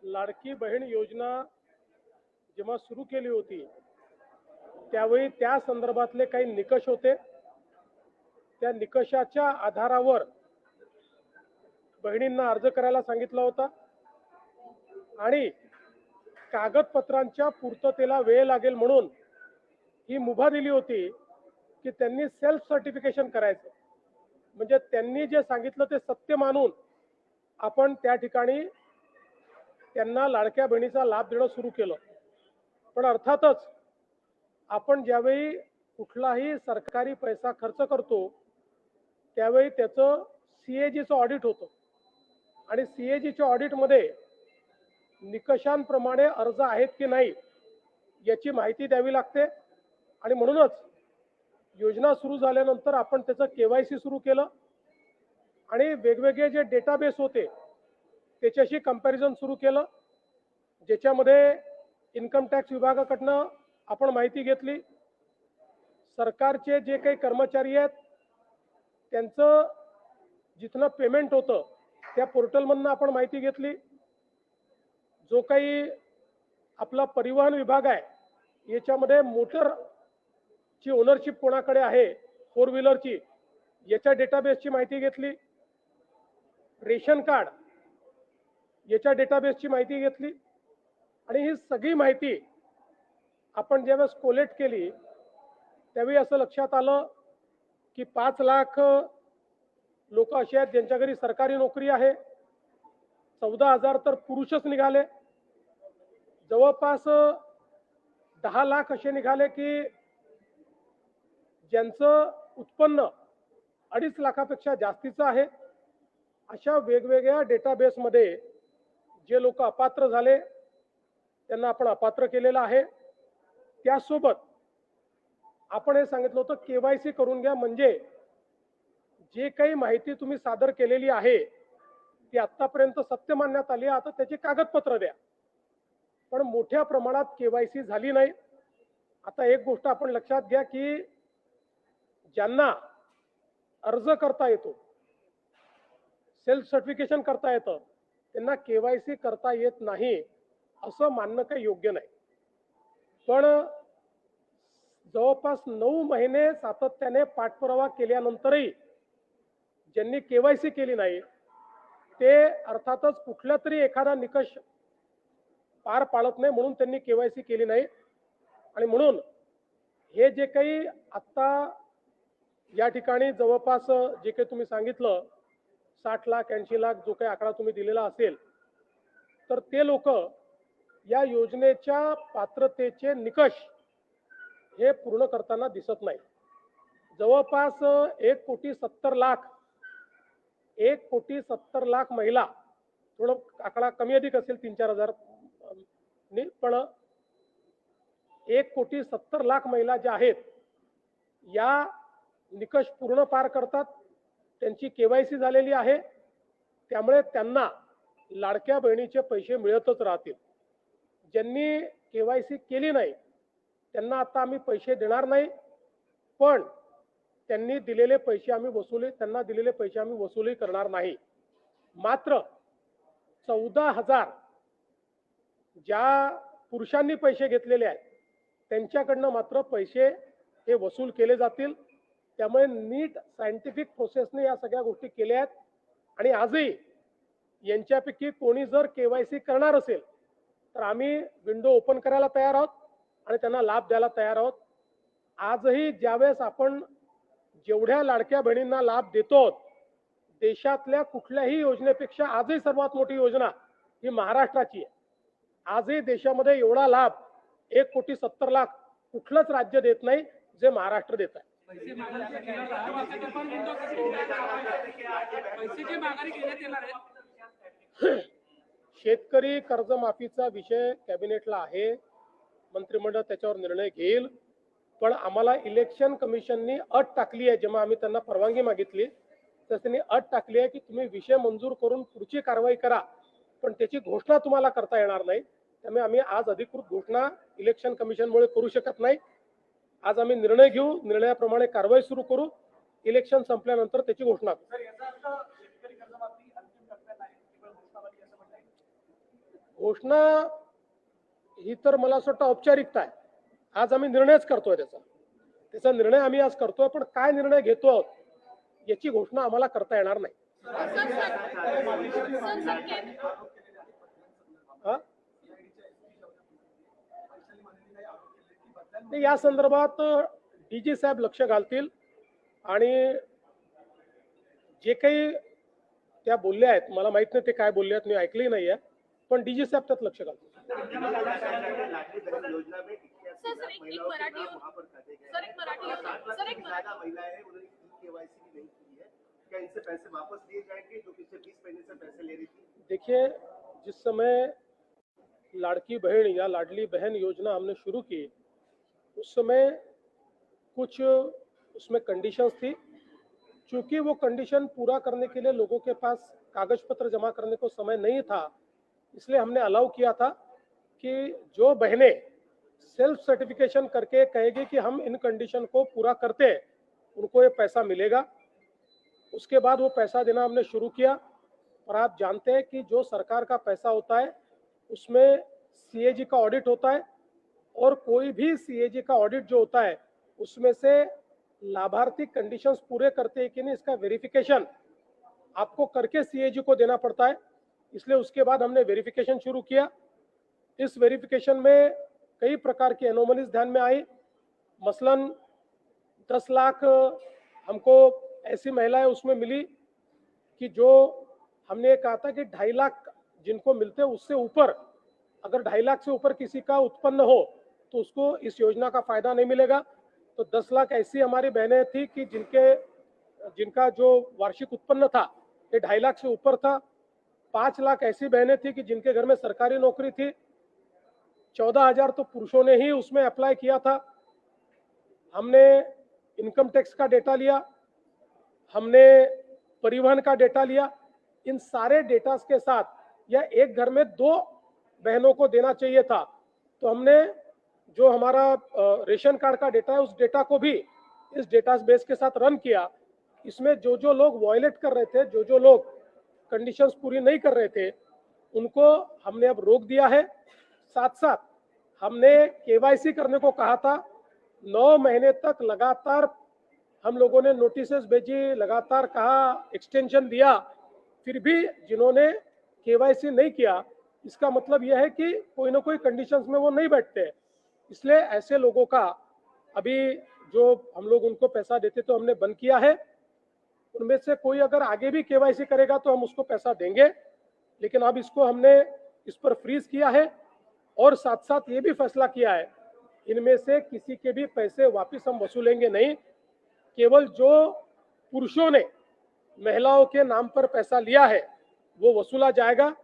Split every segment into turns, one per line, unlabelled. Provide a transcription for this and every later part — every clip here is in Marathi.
लाडकी बहीण योजना जेव्हा सुरू केली होती त्यावेळी त्या संदर्भातले काही निकष होते. त्या निकषाच्या आधारावर बहिणींना अर्ज करायला सांगितला होता आणि कागदपत्रांच्या पूर्ततेला वेळ लागेल म्हणून ही मुभा दिली होती की त्यांनी सेल्फ सर्टिफिकेशन करायचं. म्हणजे त्यांनी जे सांगितलं ते सत्य मानून आपण त्या ठिकाणी त्यांना लाडक्या बहिणीचा लाभ देणं सुरू केलं. पण अर्थातच आपण ज्यावेळी कुठलाही सरकारी पैसा खर्च करतो त्यावेळी त्याचं सीएजीचं ऑडिट होतं आणि सीएजीच्या ऑडिटमध्ये निकषांप्रमाणे अर्ज आहेत की नाही याची माहिती द्यावी लागते. आणि म्हणूनच योजना सुरू झाल्यानंतर आपण त्याचं केवायसी सुरू केलं आणि वेगवेगळे जे डेटाबेस होते त्याच्याशी कंपॅरिझन सुरू केलं, ज्याच्यामध्ये इन्कम टॅक्स विभागाकडनं आपण माहिती घेतली. सरकारचे जे काही कर्मचारी आहेत त्यांचं जिथनं पेमेंट होतं त्या पोर्टलमधनं आपण माहिती घेतली. जो काही आपला परिवहन विभाग आहे याच्यामध्ये मोटरची ओनरशिप कोणाकडे आहे, फोर व्हीलरची, याच्या डेटाबेसची माहिती घेतली. रेशन कार्ड याच्या डेटाबेसची माहिती घेतली आणि ही सगळी माहिती आपण ज्यावेळेस कोलेक्ट केली त्यावेळी असं लक्षात आलं की 5 लाख लोक असे आहेत ज्यांच्या घरी सरकारी नोकरी आहे. 14,000 तर पुरुषच निघाले. जवळपास 10 लाख असे निघाले की ज्यांचं उत्पन्न 2.5 लाखापेक्षा जास्तीचं आहे. अशा वेगवेगळ्या डेटाबेसमध्ये जे लोक अपात्र झाले त्यांना आपण अपात्र केलेलं आहे. त्यासोबत आपण हे सांगितलं होतं केवायसी करून घ्या, म्हणजे जे काही माहिती तुम्ही सादर केलेली आहे ती आतापर्यंत सत्य मानण्यात आली, आता त्याची कागदपत्र द्या. पण मोठ्या प्रमाणात केवायसी झाली नाही. आता एक गोष्ट आपण लक्षात घ्या की ज्यांना अर्ज करता येतो, सेल्फ सर्टिफिकेशन करता येतं, त्यांना केवायसी करता येत नाही असं मानणं काही योग्य नाही. पण जवळपास 9 महिने सातत्याने पाठपुरावा केल्यानंतरही ज्यांनी केवायसी केली नाही ते अर्थातच कुठला तरी एखादा निकष पार पाडत नाही म्हणून त्यांनी केवायसी केली नाही. आणि म्हणून हे जे काही आत्ता या ठिकाणी जवळपास जे काही तुम्ही सांगितलं 60 लाख 80 लाख जो काही आकडा तुम्ही दिलेला असेल तर ते लोक या योजनेच्या पात्रतेचे निकष हे पूर्ण करताना दिसत नाही. जवळपास 1,70,00,000 महिला, थोडं आकडा कमी अधिक असेल 3-4 हजार, पण 1,70,00,000 महिला ज्या आहेत या निकष पूर्ण पार करतात, त्यांची केवायसी झालेली आहे, त्यामुळे त्यांना लाडक्या बहिणीचे पैसे मिळतच राहतील. ज्यांनी केवायसी केली नाही त्यांना आता आम्ही पैसे देणार नाही, पण त्यांनी दिलेले पैसे आम्ही वसुली करणार नाही. मात्र 14,000 ज्या पुरुषांनी पैसे घेतलेले आहेत त्यांच्याकडनं मात्र पैसे हे वसूल केले जातील. त्यामुळे नीट सायंटिफिक प्रोसेसने या सगळ्या गोष्टी केल्या आहेत आणि आजही यांच्यापैकी कोणी जर केवायसी करणार असेल तर आम्ही विंडो ओपन करायला तयार आहोत आणि त्यांना लाभ द्यायला तयार आहोत. आजही ज्यावेळेस आपण जेवढ्या लाडक्या बहिणींना लाभ देतो देशातल्या कुठल्याही योजनेपेक्षा आजही सर्वात मोठी योजना ही महाराष्ट्राची आहे. आजही देशामध्ये एवढा लाभ 1,70,00,000 कुठलंच राज्य देत नाही जे महाराष्ट्र देत आहे. शेतकरी कर्जमाफीचा विषय कॅबिनेटला आहे, मंत्रिमंडळ त्याच्यावर निर्णय घेईल. पण आम्हाला इलेक्शन कमिशननी अट टाकली आहे, जेव्हा आम्ही त्यांना परवानगी मागितली तर त्यांनी अट टाकली आहे की तुम्ही विषय मंजूर करून पुढची कारवाई करा, पण त्याची घोषणा तुम्हाला करता येणार नाही. त्यामुळे आम्ही आज अधिकृत घोषणा इलेक्शन कमिशनमुळे करू शकत नाही. आज आम्ही निर्णय घेऊ, निर्णयाप्रमाणे कारवाई सुरू करू, इलेक्शन संपल्यानंतर त्याची घोषणा करू. घोषणा ही तर मला असं वाटतं औपचारिकता आहे. आज आम्ही निर्णयच करतोय त्याचा निर्णय आम्ही आज करतोय, पण काय निर्णय घेतो आहोत याची घोषणा आम्हाला करता येणार नाही. हा? ते या संदर्भात डीजी साहेब लक्ष घालतील आणि जे काही त्या बोलल्या आहेत, मला माहित नाही ते काय बोलले आहेत, मी ऐकली नाहीये, पण डीजी साहेब त्यात लक्ष घालतील. देखिए, जिस समय लाड़की बहन या लाडली बहन योजना हमने शुरू की, उस समय कुछ उसमें कंडीशंस थी। चूंकि वो कंडीशन पूरा करने के लिए लोगों के पास कागज पत्र जमा करने को समय नहीं था, इसलिए हमने अलाउ किया था कि जो बहनें सेल्फ सर्टिफिकेशन करके कहेगी कि हम इन कंडीशन को पूरा करते हैं, उनको ये पैसा मिलेगा। उसके बाद वो पैसा देना हमने शुरू किया। और आप जानते हैं कि जो सरकार का पैसा होता है उसमें सीएजी का ऑडिट होता है, और कोई भी सीएजी का ऑडिट जो होता है उसमें से लाभार्थी कंडीशंस पूरे करते हैं कि नहीं, इसका वेरिफिकेशन आपको करके सीएजी को देना पड़ता है। इसलिए उसके बाद हमने वेरिफिकेशन शुरू किया। इस वेरिफिकेशन में कई प्रकार की एनोमलीज ध्यान में आई। मसलन 10 लाख हमको ऐसी महिलाएं उसमें मिली कि जो हमने कहा था कि 2.5 लाख जिनको मिलते हैं उससे ऊपर, अगर 2.5 लाख से ऊपर किसी का उत्पन्न हो तो उसको इस योजना का फायदा नहीं मिलेगा। तो 10 लाख ऐसी हमारी बहनें थी कि जिनका जो वार्षिक उत्पन्न था ये 2.5 लाख से ऊपर था। 5 लाख ऐसी बहनें थी कि जिनके घर में सरकारी नौकरी थी। 14,000 तो पुरुषों ने ही उसमें अप्लाई किया था। हमने इनकम टैक्स का डेटा लिया, हमने परिवहन का डेटा लिया। इन सारे डेटा के साथ या एक घर में 2 बहनों को देना चाहिए था, तो हमने जो हमारा रेशन कार्ड का डेटा है उस डेटा को भी इस डेटा बेस के साथ रन किया। इसमें जो लोग वायलेट कर रहे थे, जो लोग कंडीशंस पूरी नहीं कर रहे थे, उनको हमने अब रोक दिया है। साथ साथ हमने केवाईसी करने को कहा था। 9 महीने तक लगातार हम लोगों ने नोटिसेस भेजी, लगातार कहा, एक्सटेंशन दिया, फिर भी जिन्होंने केवाईसी नहीं किया, इसका मतलब यह है कि कोई ना कोई कंडीशंस में वो नहीं बैठते। इसलिए ऐसे लोगों का अभी जो हम लोग उनको पैसा देते तो हमने बंद किया है। उनमें से कोई अगर आगे भी केवाईसी करेगा तो हम उसको पैसा देंगे, लेकिन अब इसको हमने इस पर फ्रीज किया है। और साथ साथ ये भी फैसला किया है, इनमें से किसी के भी पैसे वापस हम वसूलेंगे नहीं। केवल जो पुरुषों ने महिलाओं के नाम पर पैसा लिया है वो वसूला जाएगा।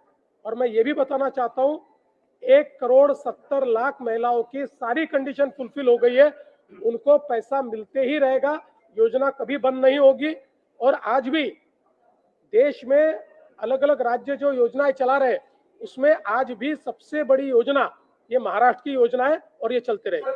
और मैं ये भी बताना चाहता हूँ, 1,70,00,000 महिलाओं की सारी कंडीशन फुलफिल हो गई है, उनको पैसा मिलते ही रहेगा, योजना कभी बंद नहीं होगी। और आज भी देश में अलग अलग राज्य जो योजनाएं चला रहे उसमें आज भी सबसे बड़ी योजना ये महाराष्ट्र की योजना है और ये चलते रहेगी।